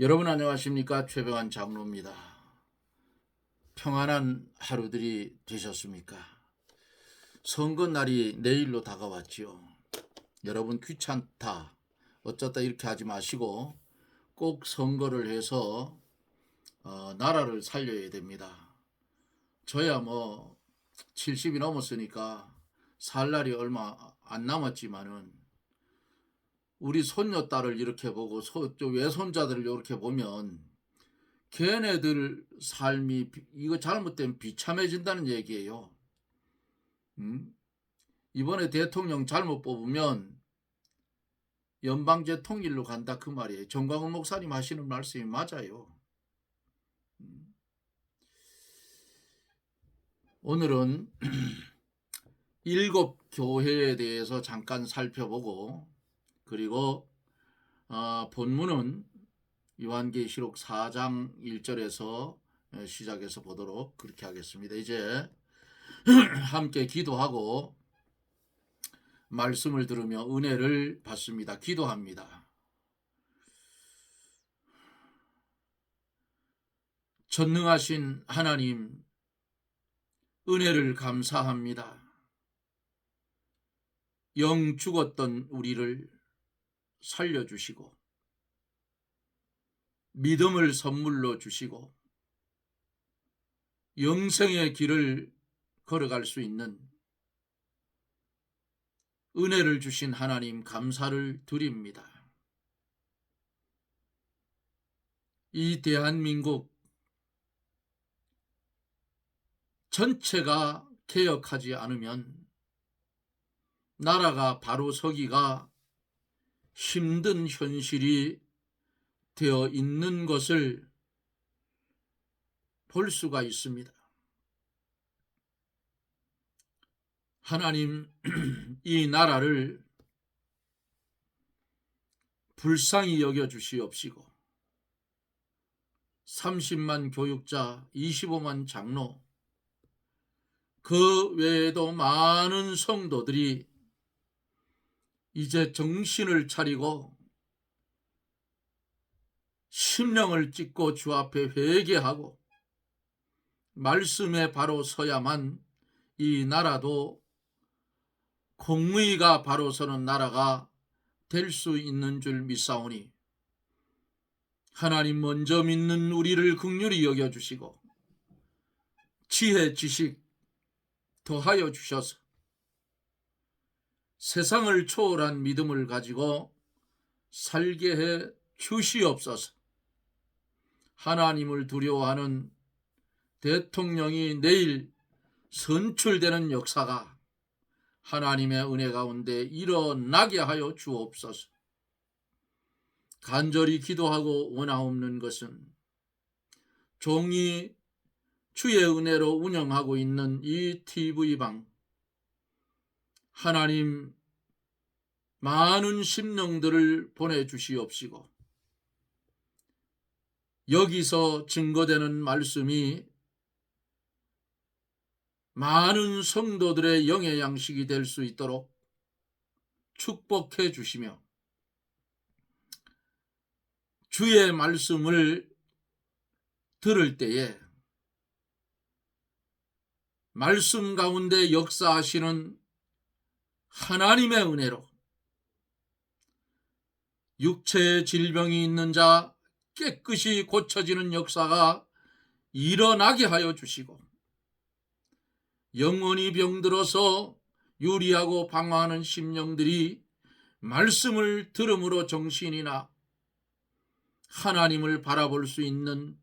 여러분 안녕하십니까? 최병환 장로입니다. 평안한 하루들이 되셨습니까? 선거날이 내일로 다가왔지요. 여러분 귀찮다, 어쩌다 이렇게 하지 마시고 꼭 선거를 해서 나라를 살려야 됩니다. 저야 70이 넘었으니까 살 날이 얼마 안 남았지만은 우리 손녀딸을 이렇게 보고 외손자들을 이렇게 보면 걔네들 삶이 이거 잘못되면 비참해진다는 얘기예요. 이번에 대통령 잘못 뽑으면 연방제 통일로 간다 그 말이에요. 정광훈 목사님 하시는 말씀이 맞아요. 오늘은 7 교회에 대해서 잠깐 살펴보고, 그리고 본문은 요한계시록 4장 1절에서 시작해서 보도록 그렇게 하겠습니다. 이제 함께 기도하고 말씀을 들으며 은혜를 받습니다. 기도합니다. 전능하신 하나님, 은혜를 감사합니다. 영 죽었던 우리를 살려주시고 믿음을 선물로 주시고 영생의 길을 걸어갈 수 있는 은혜를 주신 하나님 감사를 드립니다. 이 대한민국 전체가 개혁하지 않으면 나라가 바로 서기가 힘든 현실이 되어 있는 것을 볼 수가 있습니다. 하나님, 이 나라를 불쌍히 여겨주시옵시고 30만 교육자, 25만 장로, 그 외에도 많은 성도들이 이제 정신을 차리고 심령을 찢고 주 앞에 회개하고 말씀에 바로 서야만 이 나라도 공의가 바로 서는 나라가 될 수 있는 줄 믿사오니 하나님 먼저 믿는 우리를 긍휼히 여겨주시고 지혜 지식 더하여 주셔서 세상을 초월한 믿음을 가지고 살게 해 주시옵소서. 하나님을 두려워하는 대통령이 내일 선출되는 역사가 하나님의 은혜 가운데 일어나게 하여 주옵소서. 간절히 기도하고 원하옵는 것은 종이 주의 은혜로 운영하고 있는 이 TV방, 하나님 많은 심령들을 보내주시옵시고 여기서 증거되는 말씀이 많은 성도들의 영의 양식이 될 수 있도록 축복해 주시며 주의 말씀을 들을 때에 말씀 가운데 역사하시는 하나님의 은혜로 육체의 질병이 있는 자 깨끗이 고쳐지는 역사가 일어나게 하여 주시고 영원히 병들어서 유리하고 방황하는 심령들이 말씀을 들음으로 정신이나 하나님을 바라볼 수 있는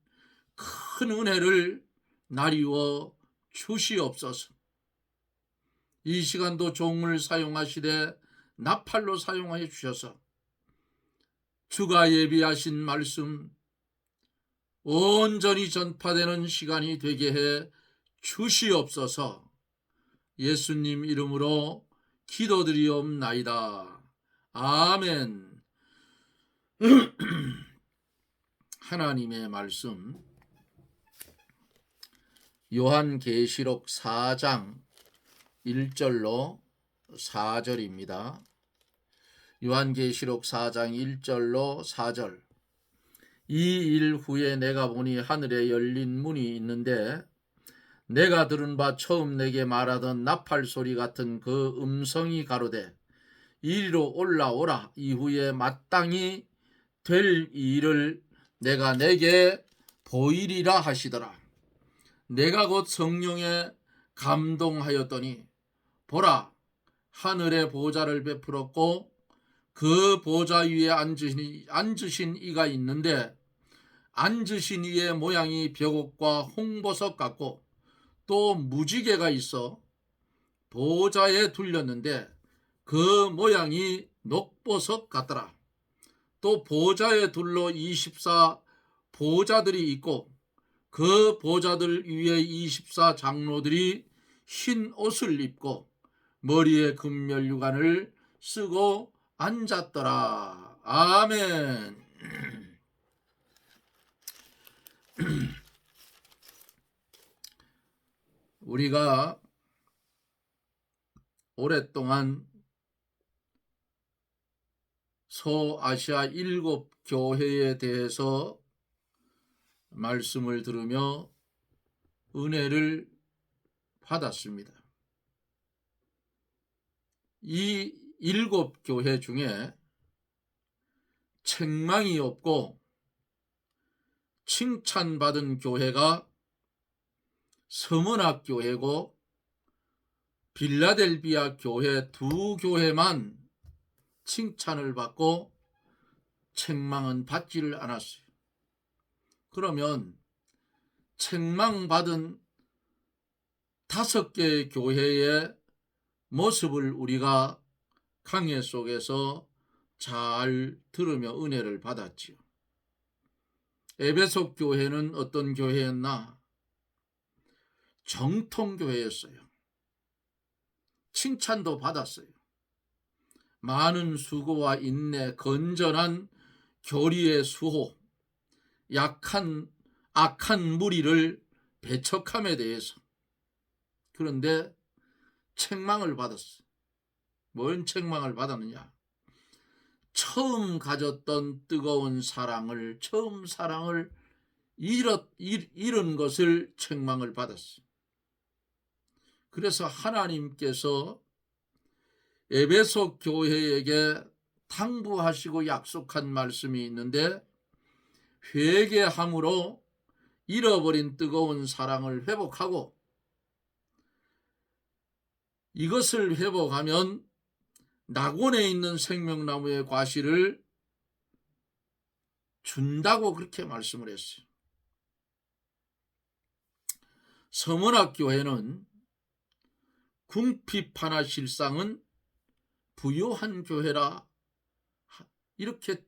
큰 은혜를 나리워 주시옵소서. 이 시간도 종을 사용하시되 나팔로 사용하여 주셔서 주가 예비하신 말씀 온전히 전파되는 시간이 되게 해 주시옵소서. 예수님 이름으로 기도드리옵나이다. 아멘. 하나님의 말씀 요한계시록 4장 1절로 4절입니다. 요한계시록 4장 1절로 4절. 이 일 후에 내가 보니 하늘에 열린 문이 있는데 내가 들은 바 처음 내게 말하던 나팔 소리 같은 그 음성이 가로되 이리로 올라오라. 이후에 마땅히 될 일을 내가 내게 보이리라 하시더라. 내가 곧 성령에 감동하였더니 보라, 하늘에 보좌를 베풀었고 그 보좌 위에 앉으신 이가 있는데 앉으신 이의 모양이 벽옥과 홍보석 같고 또 무지개가 있어 보좌에 둘렸는데 그 모양이 녹보석 같더라. 또 보좌에 둘러 24 보좌들이 있고 그 보좌들 위에 24 장로들이 흰 옷을 입고 머리에 금면류관을 쓰고 앉았더라. 아멘. 우리가 오랫동안 소아시아 7교회에 대해서 말씀을 들으며 은혜를 받았습니다. 이 7교회 중에 책망이 없고 칭찬받은 교회가 서문학 교회고 빌라델비아 교회 두 교회만 칭찬을 받고 책망은 받지를 않았어요. 그러면 책망받은 5개의 교회의 모습을 우리가 강해 속에서 잘 들으며 은혜를 받았지요. 에베소 교회는 어떤 교회였나? 정통교회였어요. 칭찬도 받았어요. 많은 수고와 인내, 건전한 교리의 수호, 악한 무리를 배척함에 대해서. 그런데 책망을 받았어요. 뭔 책망을 받았느냐? 처음 가졌던 뜨거운 사랑을, 처음 사랑을 잃은 것을 책망을 받았어요. 그래서 하나님께서 에베소 교회에게 당부하시고 약속한 말씀이 있는데 회개함으로 잃어버린 뜨거운 사랑을 회복하고 이것을 회복하면 낙원에 있는 생명나무의 과실을 준다고 그렇게 말씀을 했어요. 서문학 교회는 궁핍하나 실상은 부요한 교회라 이렇게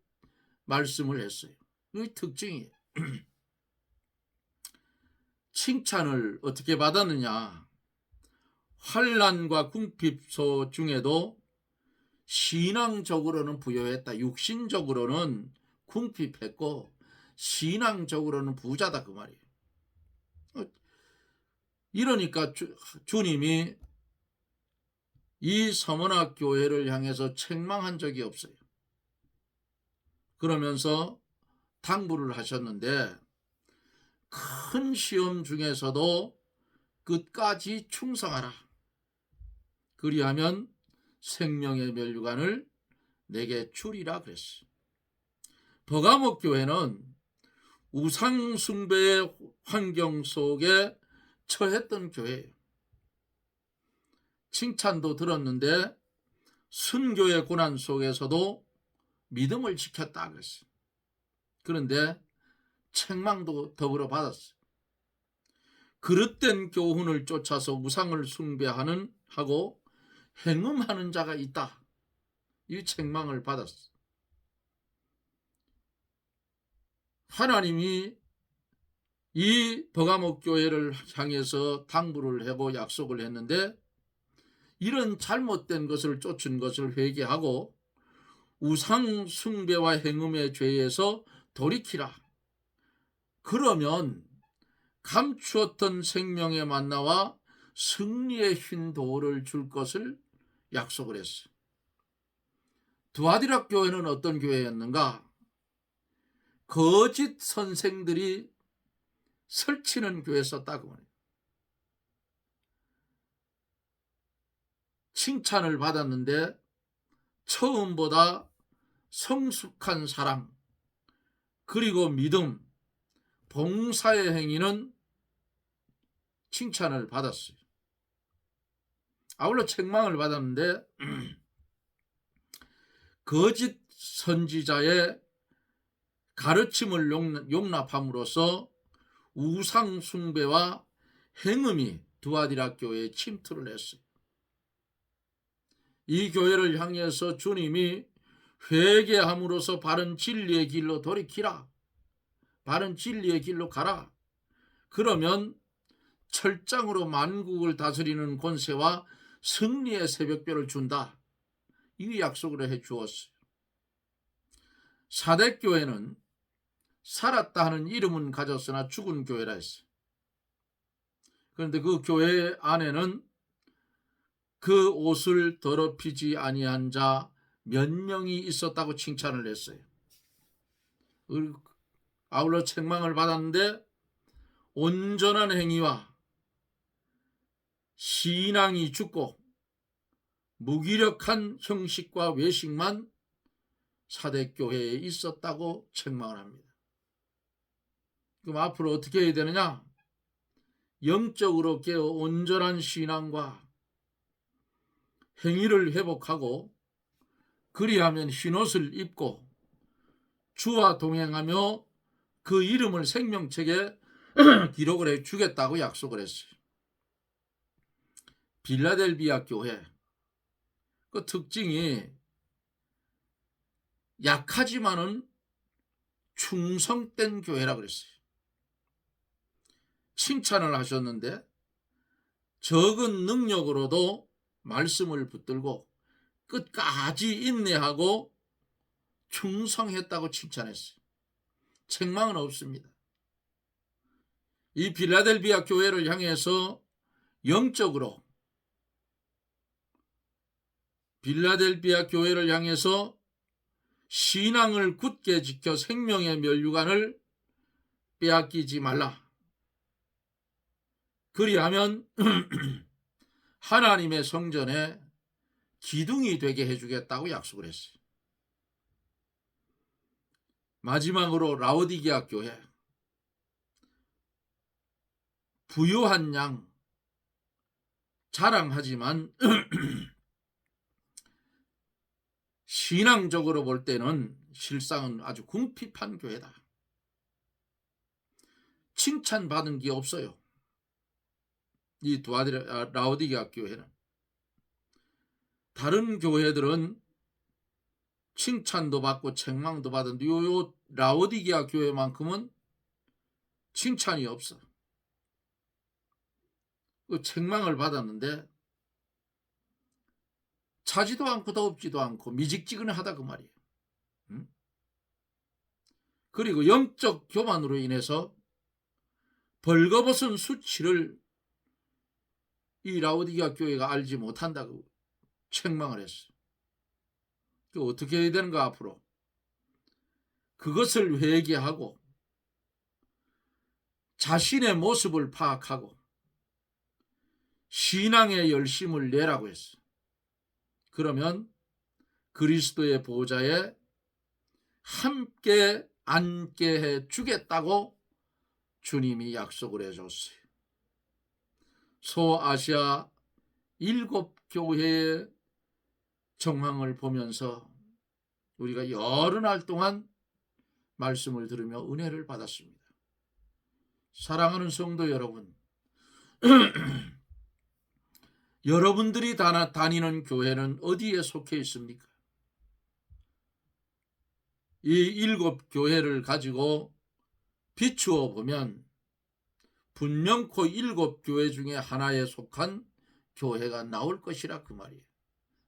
말씀을 했어요. 이 특징이에요. 칭찬을 어떻게 받았느냐? 환난과 궁핍소 중에도 신앙적으로는 부요했다. 육신적으로는 궁핍했고 신앙적으로는 부자다 그 말이에요. 이러니까 주님이 이 서문학 교회를 향해서 책망한 적이 없어요. 그러면서 당부를 하셨는데 큰 시험 중에서도 끝까지 충성하라. 그리하면 생명의 면류관을 내게 주리라 그랬어요. 버가목 교회는 우상 숭배의 환경 속에 처했던 교회예요. 칭찬도 들었는데 순교의 고난 속에서도 믿음을 지켰다 그랬어요. 그런데 책망도 더불어 받았어요. 그릇된 교훈을 쫓아서 우상을 숭배하는 하고 행음하는 자가 있다. 이 책망을 받았어요. 하나님이 이 버가목 교회를 향해서 당부를 하고 약속을 했는데 이런 잘못된 것을 쫓은 것을 회개하고 우상 숭배와 행음의 죄에서 돌이키라. 그러면 감추었던 생명의 만나와 승리의 흰 돌을 줄 것을 약속을 했어요. 두아디락 교회는 어떤 교회였는가? 거짓 선생들이 설치는 교회 썼다고 말해요. 칭찬을 받았는데 처음보다 성숙한 사랑, 그리고 믿음, 봉사의 행위는 칭찬을 받았어요. 아울러 책망을 받았는데 거짓 선지자의 가르침을 용납함으로써 우상 숭배와 행음이 두아디라 교회에 침투를 했어요. 이 교회를 향해서 주님이 회개함으로써 바른 진리의 길로 돌이키라, 바른 진리의 길로 가라, 그러면 철장으로 만국을 다스리는 권세와 승리의 새벽별을 준다, 이 약속을 해 주었어요. 사대교회는 살았다 하는 이름은 가졌으나 죽은 교회라 했어요. 그런데 그 교회 안에는 그 옷을 더럽히지 아니한 자 몇 명이 있었다고 칭찬을 했어요. 아울러 책망을 받았는데 온전한 행위와 신앙이 죽고 무기력한 형식과 외식만 사대교회에 있었다고 책망을 합니다. 그럼 앞으로 어떻게 해야 되느냐? 영적으로 깨어 온전한 신앙과 행위를 회복하고, 그리하면 흰옷을 입고 주와 동행하며 그 이름을 생명책에 기록을 해 주겠다고 약속을 했어요. 빌라델비아 교회 그 특징이 약하지만은 충성된 교회라고 그랬어요. 칭찬을 하셨는데 적은 능력으로도 말씀을 붙들고 끝까지 인내하고 충성했다고 칭찬했어요. 책망은 없습니다. 이 빌라델비아 교회를 향해서 영적으로, 빌라델비아 교회를 향해서 신앙을 굳게 지켜 생명의 면류관을 빼앗기지 말라, 그리하면 하나님의 성전에 기둥이 되게 해주겠다고 약속을 했어요. 마지막으로 라오디게아 교회, 부유한 양 자랑하지만 신앙적으로 볼 때는 실상은 아주 궁핍한 교회다. 칭찬받은 게 없어요. 이 라오디게아 교회는. 다른 교회들은 칭찬도 받고 책망도 받은데 요 라오디게아 교회만큼은 칭찬이 없어. 그 책망을 받았는데 차지도 않고 덥지도 않고 미직지근하다 그 말이에요. 그리고 영적 교만으로 인해서 벌거벗은 수치를 이 라오디게아 교회가 알지 못한다고 책망을 했어. 그 어떻게 해야 되는가 앞으로? 그것을 회개하고 자신의 모습을 파악하고 신앙의 열심을 내라고 했어. 그러면 그리스도의 보좌에 함께 앉게 해 주겠다고 주님이 약속을 해줬어요. 소아시아 7교회의 정황을 보면서 우리가 여러 날 동안 말씀을 들으며 은혜를 받았습니다. 사랑하는 성도 여러분, 여러분들이 다니는 교회는 어디에 속해 있습니까? 이 7교회를 가지고 비추어 보면 분명코 7교회 중에 하나에 속한 교회가 나올 것이라 그 말이에요.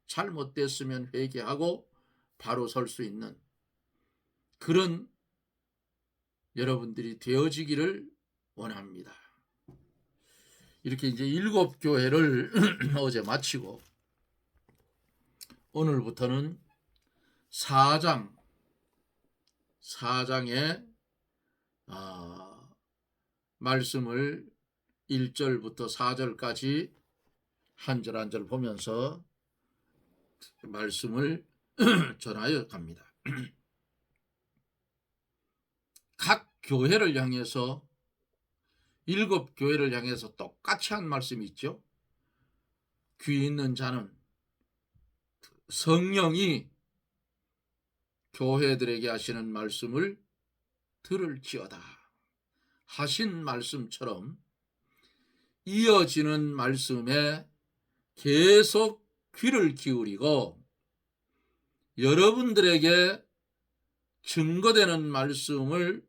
잘못됐으면 회개하고 바로 설 수 있는 그런 여러분들이 되어지기를 원합니다. 이렇게 이제 7교회를 어제 마치고 오늘부터는 4장의 말씀을 1절부터 4절까지 한 절 한 절 보면서 말씀을 전하여 갑니다. 각 교회를 향해서 7교회를 향해서 똑같이 한 말씀이 있죠. 귀 있는 자는 성령이 교회들에게 하시는 말씀을 들을지어다 하신 말씀처럼 이어지는 말씀에 계속 귀를 기울이고 여러분들에게 증거되는 말씀을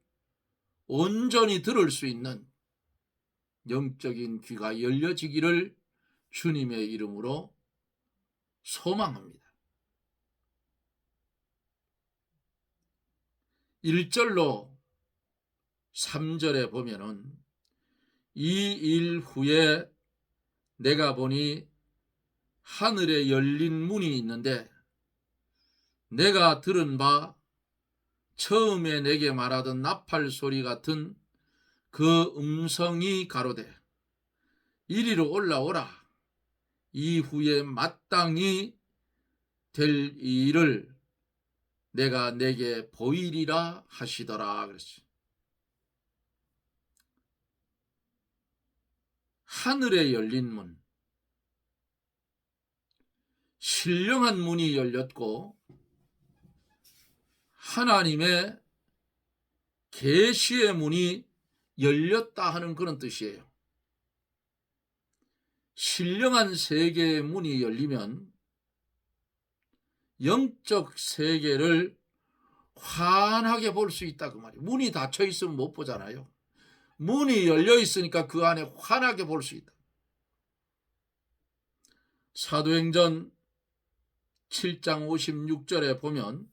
온전히 들을 수 있는 영적인 귀가 열려지기를 주님의 이름으로 소망합니다. 1절로 3절에 보면은 이 일 후에 내가 보니 하늘에 열린 문이 있는데 내가 들은 바 처음에 내게 말하던 나팔 소리 같은 그 음성이 가로되 이리로 올라오라. 이후에 마땅히 될 일을 내가 내게 보이리라 하시더라 그랬어요. 하늘에 열린 문, 신령한 문이 열렸고 하나님의 계시의 문이 열렸다 하는 그런 뜻이에요. 신령한 세계의 문이 열리면 영적 세계를 환하게 볼 수 있다 그 말이에요. 문이 닫혀 있으면 못 보잖아요. 문이 열려 있으니까 그 안에 환하게 볼 수 있다. 사도행전 7장 56절에 보면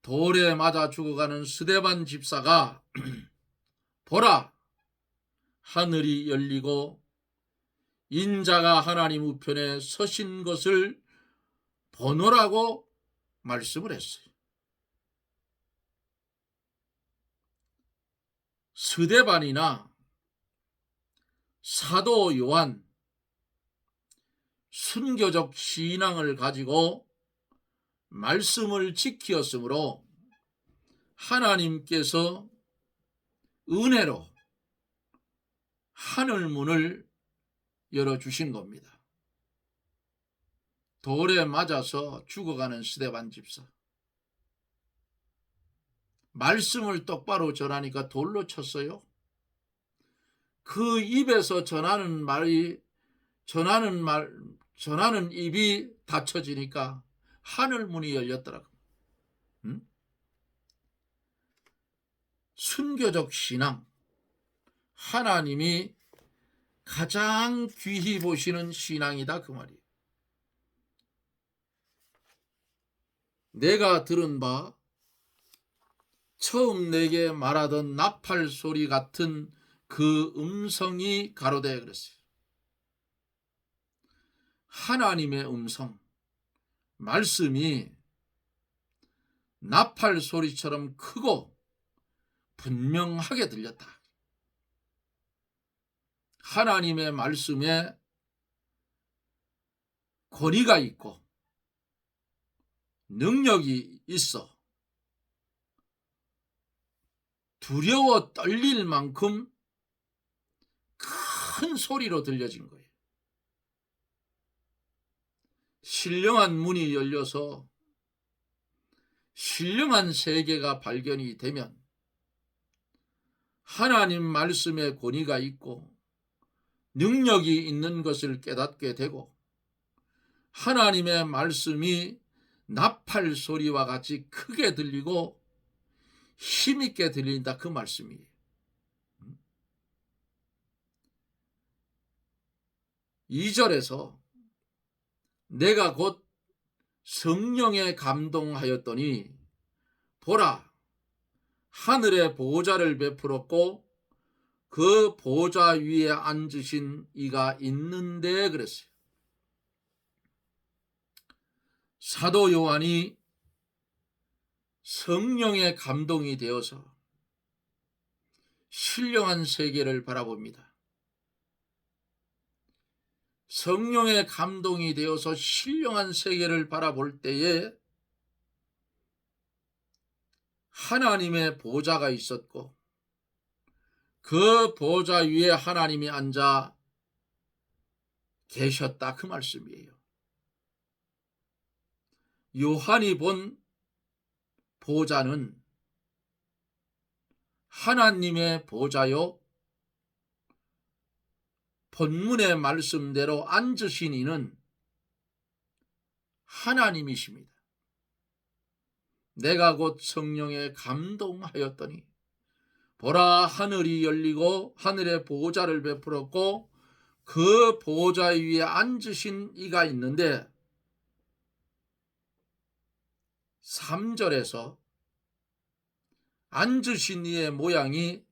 돌에 맞아 죽어가는 스데반 집사가 보라 하늘이 열리고 인자가 하나님 우편에 서신 것을 보노라고 말씀을 했어요. 스데반이나 사도 요한 순교적 신앙을 가지고 말씀을 지키었으므로 하나님께서 은혜로 하늘문을 열어주신 겁니다. 돌에 맞아서 죽어가는 스데반 집사. 말씀을 똑바로 전하니까 돌로 쳤어요. 그 입에서 전하는 입이 닫혀지니까 하늘문이 열렸더라고. 순교적 신앙, 하나님이 가장 귀히 보시는 신앙이다 그 말이에요. 내가 들은 바 처음 내게 말하던 나팔 소리 같은 그 음성이 가로되 그랬어요. 하나님의 음성, 말씀이 나팔 소리처럼 크고 분명하게 들렸다. 하나님의 말씀에 권위가 있고 능력이 있어 두려워 떨릴 만큼 큰 소리로 들려진 거예요. 신령한 문이 열려서 신령한 세계가 발견이 되면 하나님 말씀에 권위가 있고 능력이 있는 것을 깨닫게 되고 하나님의 말씀이 나팔 소리와 같이 크게 들리고 힘있게 들린다 그 말씀이에요. 2절에서 내가 곧 성령에 감동하였더니 보라 하늘에 보좌를 베풀었고 그 보좌 위에 앉으신 이가 있는데 그랬어요. 사도 요한이 성령의 감동이 되어서 신령한 세계를 바라봅니다. 성령의 감동이 되어서 신령한 세계를 바라볼 때에 하나님의 보좌가 있었고 그 보좌 위에 하나님이 앉아 계셨다, 그 말씀이에요. 요한이 본 보좌는 하나님의 보좌요, 본문의 말씀대로 앉으신 이는 하나님이십니다. 내가 곧 성령에 감동하였더니 보라, 하늘이 열리고 하늘의 보좌를 베풀었고 그 보좌 위에 앉으신 이가 있는데 3절에서 앉으신 이의 모양이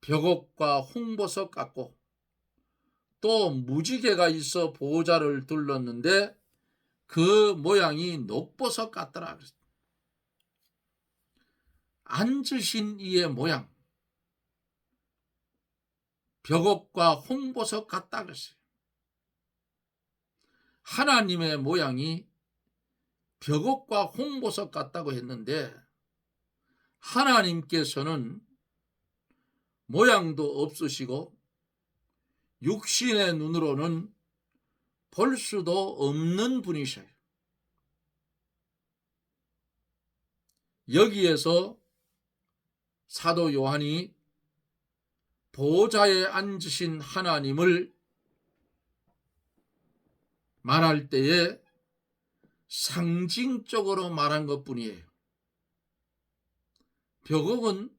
벽옥과 홍보석 같고 또 무지개가 있어 보좌를 둘렀는데 그 모양이 녹보석 같더라. 앉으신 이의 모양, 벽옥과 홍보석 같다 그랬어요. 하나님의 모양이 벽옥과 홍보석 같다고 했는데 하나님께서는 모양도 없으시고 육신의 눈으로는 볼 수도 없는 분이셔요. 여기에서 사도 요한이 보좌에 앉으신 하나님을 말할 때에 상징적으로 말한 것뿐이에요. 벽옥은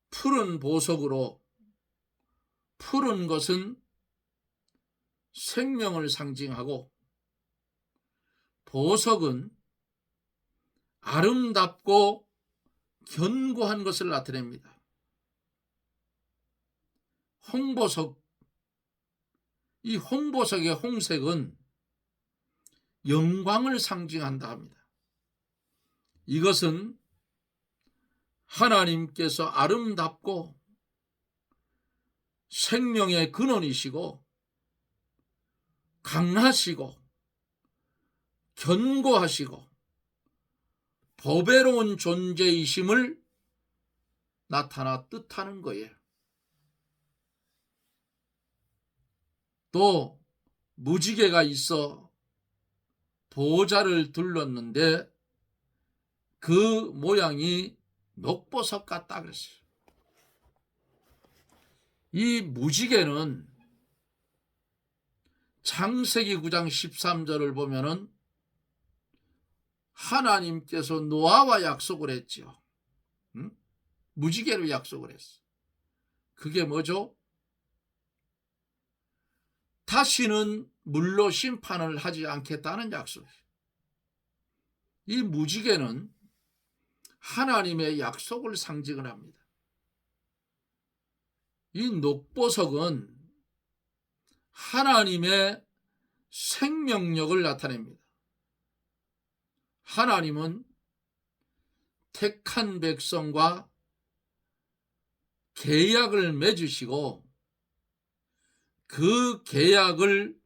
푸른 보석으로, 푸른 것은 생명을 상징하고 보석은 아름답고 견고한 것을 나타냅니다. 홍보석, 이 홍보석의 홍색은 영광을 상징한다 합니다. 이것은 하나님께서 아름답고 생명의 근원이시고 강하시고 견고하시고 보배로운 존재이심을 나타나 뜻하는 거예요. 또 무지개가 있어 보좌를 둘렀는데 그 모양이 녹보석 같다 그랬어요. 이 무지개는 창세기 9장 13절을 보면은 하나님께서 노아와 약속을 했죠. 무지개로 약속을 했어. 그게 뭐죠? 다시는 물로 심판을 하지 않겠다는 약속이에요. 이 무지개는 하나님의 약속을 상징을 합니다. 이 녹보석은 하나님의 생명력을 나타냅니다. 하나님은 택한 백성과 계약을 맺으시고 그 계약을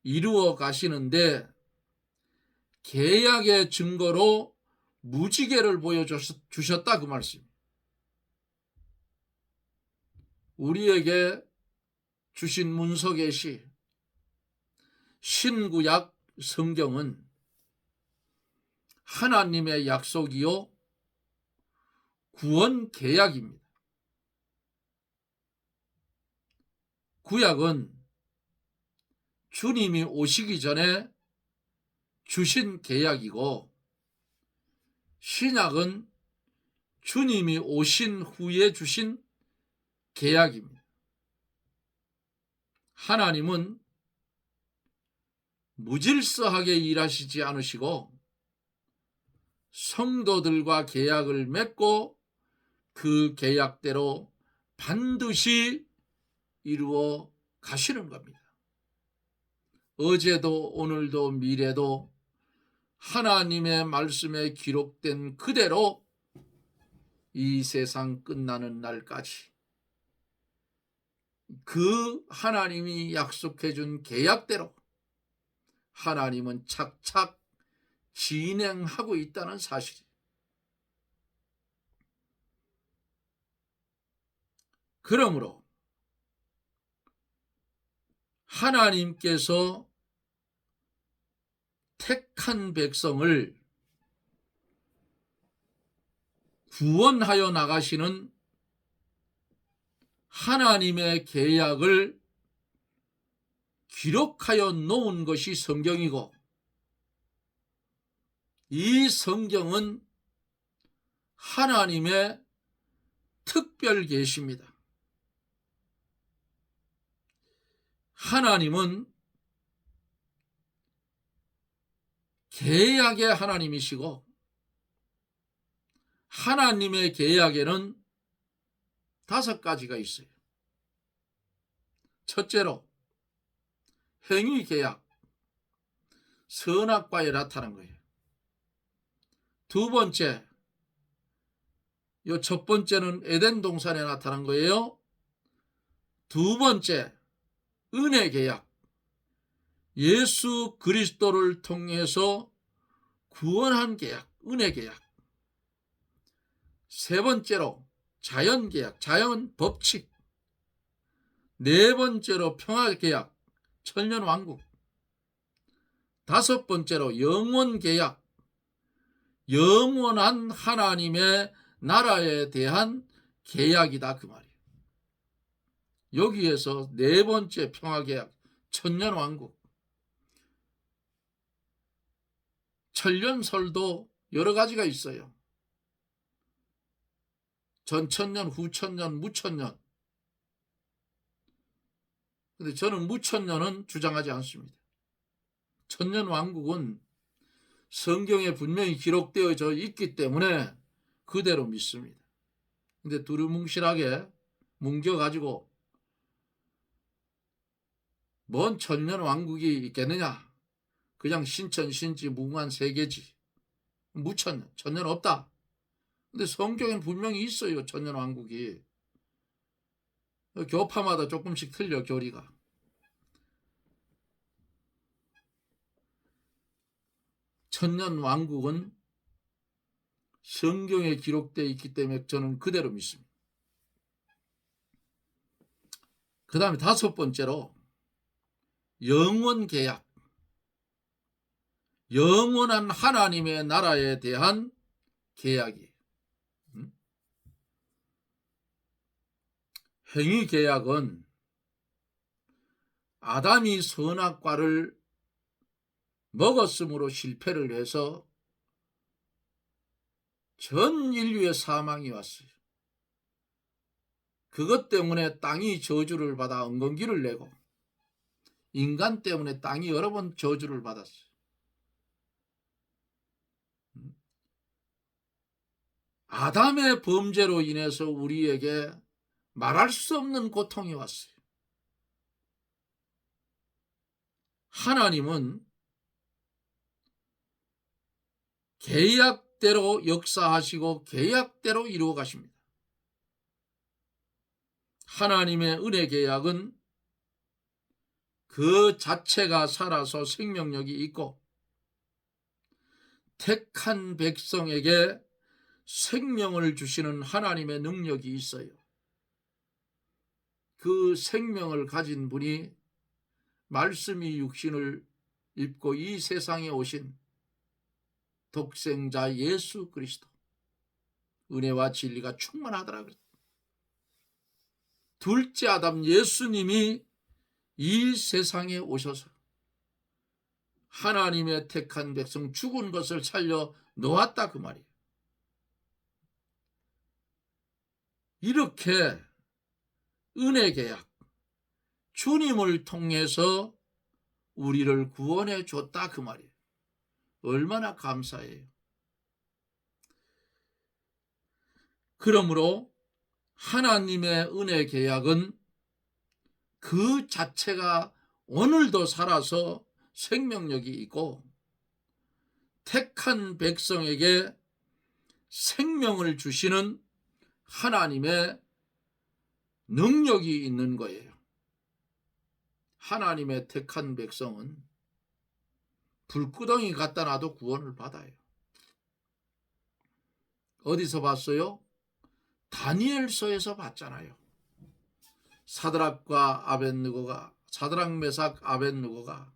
이루어 가시는데 계약의 증거로 무지개를 보여주셨다, 그 말씀. 우리에게 주신 문서 계시 신구약 성경은 하나님의 약속이요 구원 계약입니다. 구약은 주님이 오시기 전에 주신 계약이고 신약은 주님이 오신 후에 주신 계약입니다. 하나님은 무질서하게 일하시지 않으시고 성도들과 계약을 맺고 그 계약대로 반드시 이루어 가시는 겁니다. 어제도 오늘도 미래도 하나님의 말씀에 기록된 그대로 이 세상 끝나는 날까지 그 하나님이 약속해 준 계약대로 하나님은 착착 진행하고 있다는 사실이에요. 그러므로 하나님께서 택한 백성을 구원하여 나가시는 하나님의 계약을 기록하여 놓은 것이 성경이고, 이 성경은 하나님의 특별 계시입니다. 하나님은 계약의 하나님이시고, 하나님의 계약에는 5가지가 있어요. 첫째로 행위 계약, 선악과에 나타난 거예요. 두 번째, 첫 번째는 에덴 동산에 나타난 거예요. 두 번째, 은혜 계약, 예수 그리스도를 통해서 구원한 계약, 은혜 계약. 세 번째로 자연 계약, 자연 법칙. 네 번째로 평화 계약, 천년 왕국. 다섯 번째로 영원 계약, 영원한 하나님의 나라에 대한 계약이다 그 말이에요. 여기에서 네 번째 평화 계약, 천년 왕국. 천년설도 여러 가지가 있어요. 전천년, 후천년, 무천년. 근데 저는 무천년은 주장하지 않습니다. 천년 왕국은 성경에 분명히 기록되어져 있기 때문에 그대로 믿습니다. 근데 두루뭉실하게 뭉겨가지고 뭔 천년 왕국이 있겠느냐? 그냥 신천, 신지, 무궁한 세계지. 무천년, 천년 없다. 근데 성경에는 분명히 있어요, 천년 왕국이. 교파마다 조금씩 틀려, 교리가. 천년 왕국은 성경에 기록되어 있기 때문에 저는 그대로 믿습니다. 그 다음에 다섯 번째로 영원 계약, 영원한 하나님의 나라에 대한 계약이에요. 행위 계약은 아담이 선악과를 먹었으므로 실패를 해서 전 인류의 사망이 왔어요. 그것 때문에 땅이 저주를 받아 엉겅기를 내고, 인간 때문에 땅이 여러 번 저주를 받았어요. 아담의 범죄로 인해서 우리에게 말할 수 없는 고통이 왔어요. 하나님은 계약대로 역사하시고 계약대로 이루어 가십니다. 하나님의 은혜 계약은 그 자체가 살아서 생명력이 있고, 택한 백성에게 생명을 주시는 하나님의 능력이 있어요. 그 생명을 가진 분이 말씀이 육신을 입고 이 세상에 오신 독생자 예수 그리스도, 은혜와 진리가 충만하더라고요. 둘째 아담 예수님이 이 세상에 오셔서 하나님의 택한 백성 죽은 것을 살려 놓았다 그 말이에요. 이렇게 은혜 계약, 주님을 통해서 우리를 구원해 줬다 그 말이에요. 얼마나 감사해요. 그러므로 하나님의 은혜 계약은 그 자체가 오늘도 살아서 생명력이 있고, 택한 백성에게 생명을 주시는 하나님의 능력이 있는 거예요. 하나님의 택한 백성은 불구덩이 갖다 놔도 구원을 받아요. 어디서 봤어요? 다니엘서에서 봤잖아요. 사드락 메삭 아벳느고가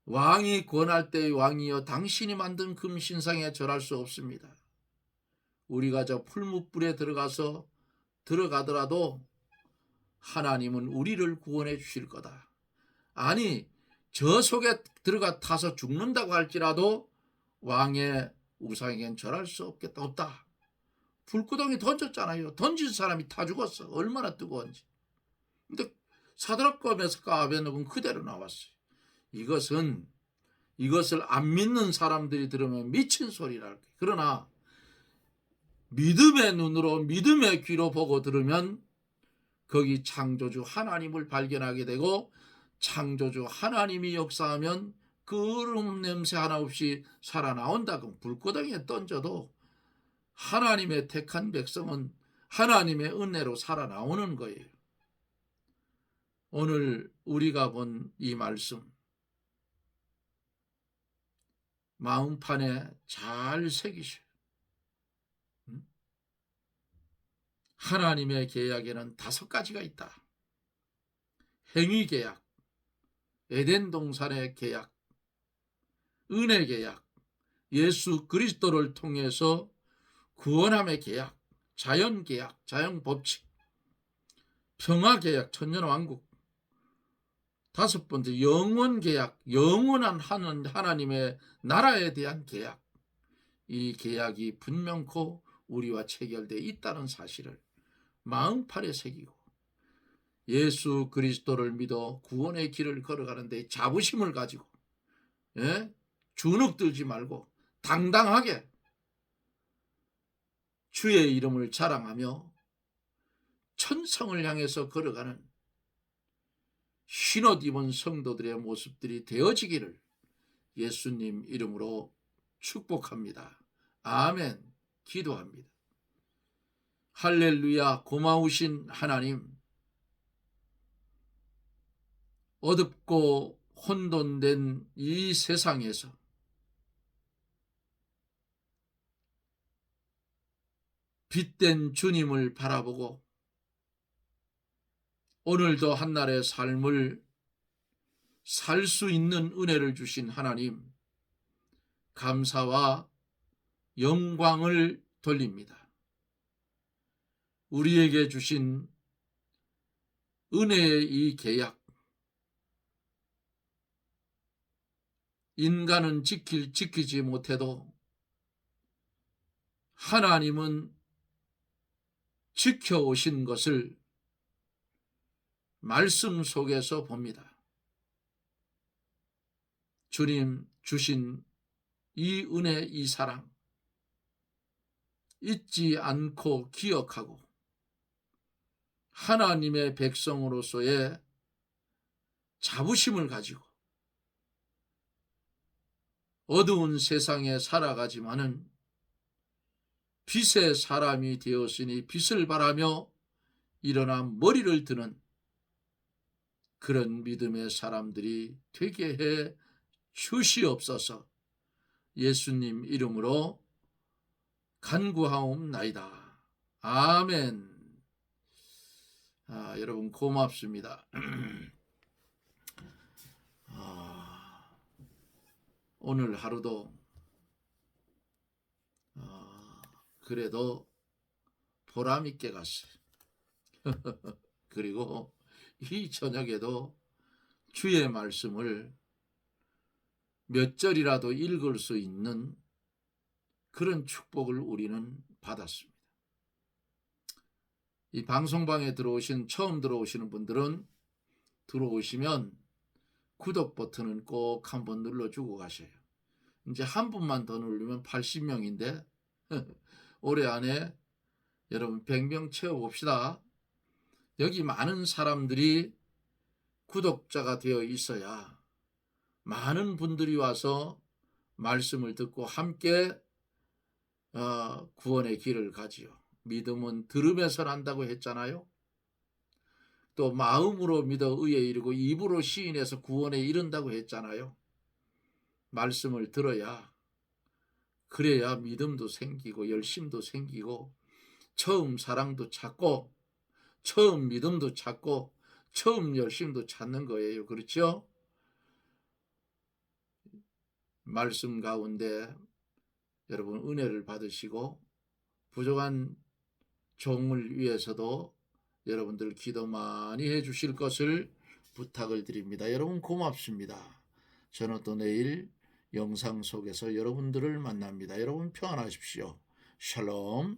왕이 권할 때의 왕이여 당신이 만든 금신상에 절할 수 없습니다. 우리가 저 풀무불에 들어가더라도 하나님은 우리를 구원해 주실 거다. 아니 저 속에 들어가 타서 죽는다고 할지라도 왕의 우상에겐 절할 수 없다. 불구덩이 던졌잖아요. 던진 사람이 타 죽었어. 얼마나 뜨거운지. 근데 사드락과 메삭과 아벳느고는 그대로 나왔어요. 이것을 안 믿는 사람들이 들으면 미친 소리랄. 그러나 믿음의 눈으로 믿음의 귀로 보고 들으면 거기 창조주 하나님을 발견하게 되고 창조주 하나님이 역사하면 그름 냄새 하나 없이 살아나온다. 그럼 불구덩이에 던져도 하나님의 택한 백성은 하나님의 은혜로 살아나오는 거예요. 오늘 우리가 본 이 말씀 마음판에 잘 새기셔요. 하나님의 계약에는 5가지가 있다. 행위계약, 에덴 동산의 계약, 은혜 계약, 예수 그리스도를 통해서 구원함의 계약, 자연 계약, 자연 법칙, 평화 계약, 천년왕국. 5번째 영원 계약, 영원한 하나님의 나라에 대한 계약. 이 계약이 분명코 우리와 체결되어 있다는 사실을 마음판에 새기고 예수 그리스도를 믿어 구원의 길을 걸어가는데 자부심을 가지고 주눅들지 말고 당당하게 주의 이름을 자랑하며 천성을 향해서 걸어가는 흰옷 입은 성도들의 모습들이 되어지기를 예수님 이름으로 축복합니다. 아멘. 기도합니다. 할렐루야. 고마우신 하나님, 어둡고 혼돈된 이 세상에서 빛된 주님을 바라보고 오늘도 한날의 삶을 살 수 있는 은혜를 주신 하나님, 감사와 영광을 돌립니다. 우리에게 주신 은혜의 이 계약, 인간은 지키지 못해도 하나님은 지켜오신 것을 말씀 속에서 봅니다. 주님 주신 이 은혜, 이 사랑 잊지 않고 기억하고 하나님의 백성으로서의 자부심을 가지고 어두운 세상에 살아가지만은 빛의 사람이 되었으니 빛을 바라며 일어나 머리를 드는 그런 믿음의 사람들이 되게 해 주시옵소서. 예수님 이름으로 간구하옵나이다. 아멘. 여러분 고맙습니다. 오늘 하루도 그래도 보람있게 갔어요. 그리고 이 저녁에도 주의 말씀을 몇 절이라도 읽을 수 있는 그런 축복을 우리는 받았습니다. 이 방송방에 처음 들어오시는 분들은 들어오시면 구독 버튼은 꼭 한번 눌러주고 가셔요. 이제 한 분만 더 누르면 80명인데 올해 안에 여러분 100명 채워봅시다. 여기 많은 사람들이 구독자가 되어 있어야 많은 분들이 와서 말씀을 듣고 함께 구원의 길을 가지요. 믿음은 들으면서 난다고 했잖아요. 또 마음으로 믿어 의에 이르고 입으로 시인해서 구원에 이른다고 했잖아요. 말씀을 들어야, 그래야 믿음도 생기고 열심도 생기고 처음 사랑도 찾고 처음 믿음도 찾고 처음 열심도 찾는 거예요. 그렇죠? 말씀 가운데 여러분 은혜를 받으시고 부족한 종을 위해서도 여러분들 기도 많이 해주실 것을 부탁을 드립니다. 여러분 고맙습니다. 저는 또 내일 영상 속에서 여러분들을 만납니다. 여러분 평안하십시오. 샬롬.